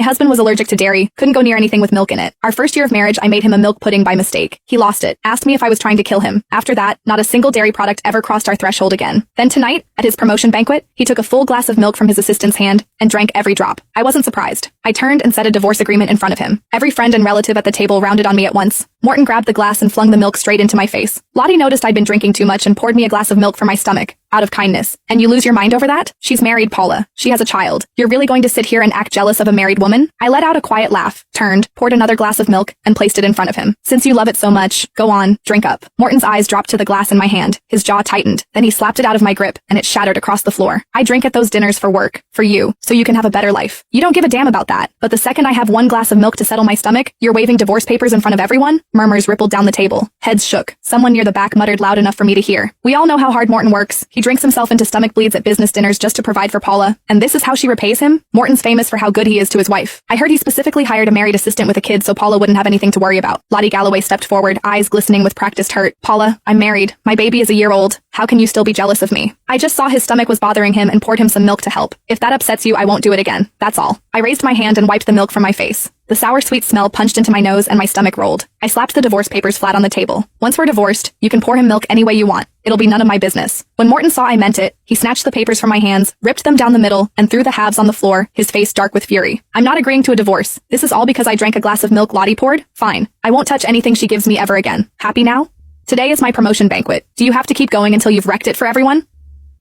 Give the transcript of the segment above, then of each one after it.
My husband was allergic to dairy, couldn't go near anything with milk in it. Our first year of marriage, I made him a milk pudding by mistake. He lost it, asked me if I was trying to kill him. After that, not a single dairy product ever crossed our threshold again. Then tonight, at his promotion banquet, he took a full glass of milk from his assistant's hand and drank every drop. I wasn't surprised. I turned and said a divorce agreement in front of him. Every friend and relative at the table rounded on me at once. Morton grabbed the glass and flung the milk straight into my face. Lottie noticed I'd been drinking too much and poured me a glass of milk for my stomach, out of kindness. And you lose your mind over that? She's married, Paula. She has a child. You're really going to sit here and act jealous of a married woman? I let out a quiet laugh, turned, poured another glass of milk, and placed it in front of him. Since you love it so much, go on, drink up. Morton's eyes dropped to the glass in my hand. His jaw tightened. Then he slapped it out of my grip, and it shattered across the floor. I drink at those dinners for work, for you, so you can have a better life. You don't give a damn about that. But the second I have one glass of milk to settle my stomach, you're waving divorce papers in front of everyone? Murmurs rippled down the table. Heads shook. Someone near the back muttered loud enough for me to hear. We all know how hard Morton works. He drinks himself into stomach bleeds at business dinners just to provide for Paula, and this is how she repays him? Morton's famous for how good he is to his wife. I heard he specifically hired a married assistant with a kid so Paula wouldn't have anything to worry about. Lottie Galloway stepped forward, eyes glistening with practiced hurt. Paula, I'm married. My baby is a year old. How can you still be jealous of me? I just saw his stomach was bothering him and poured him some milk to help. If that upsets you, I won't do it again. That's all. I raised my hand and wiped the milk from my face. The sour sweet smell punched into my nose and my stomach rolled. I slapped the divorce papers flat on the table. Once we're divorced, you can pour him milk any way you want. It'll be none of my business. When Morton saw I meant it, he snatched the papers from my hands, ripped them down the middle, and threw the halves on the floor, his face dark with fury. I'm not agreeing to a divorce. This is all because I drank a glass of milk Lottie poured? Fine. I won't touch anything she gives me ever again. Happy now? Today is my promotion banquet. Do you have to keep going until you've wrecked it for everyone?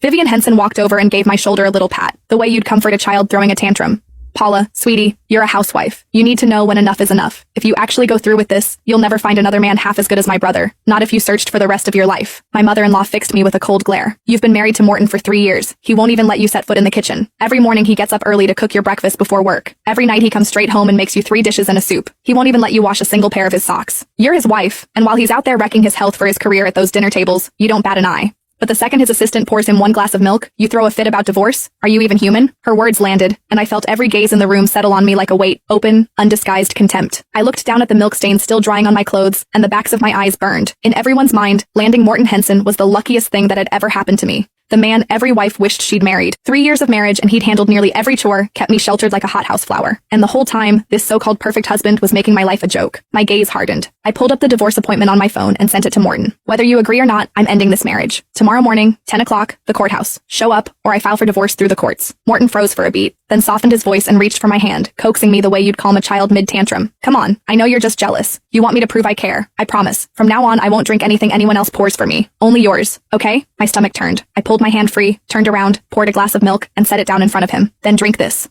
Vivian Henson walked over and gave my shoulder a little pat, the way you'd comfort a child throwing a tantrum. Paula, sweetie, you're a housewife. You need to know when enough is enough. If you actually go through with this, you'll never find another man half as good as my brother. Not if you searched for the rest of your life. My mother-in-law fixed me with a cold glare. You've been married to Morton for 3 years. He won't even let you set foot in the kitchen. Every morning he gets up early to cook your breakfast before work. Every night he comes straight home and makes you 3 dishes and a soup. He won't even let you wash a single pair of his socks. You're his wife, and while he's out there wrecking his health for his career at those dinner tables, you don't bat an eye. But the second his assistant pours him 1 glass of milk, you throw a fit about divorce? Are you even human? Her words landed, and I felt every gaze in the room settle on me like a weight, open, undisguised contempt. I looked down at the milk stains still drying on my clothes, and the backs of my eyes burned. In everyone's mind, landing Morton Henson was the luckiest thing that had ever happened to me. The man every wife wished she'd married. 3 years of marriage and he'd handled nearly every chore, kept me sheltered like a hothouse flower. And the whole time, this so-called perfect husband was making my life a joke. My gaze hardened. I pulled up the divorce appointment on my phone and sent it to Morton. Whether you agree or not, I'm ending this marriage. Tomorrow morning, 10 o'clock, the courthouse. Show up, or I file for divorce through the courts. Morton froze for a beat, then softened his voice and reached for my hand, coaxing me the way you'd calm a child mid-tantrum. Come on, I know you're just jealous. You want me to prove I care. I promise. From now on, I won't drink anything anyone else pours for me. Only yours. Okay? My stomach turned. I pulled my hand free, turned around, poured a glass of milk, and set it down in front of him. Then drink this.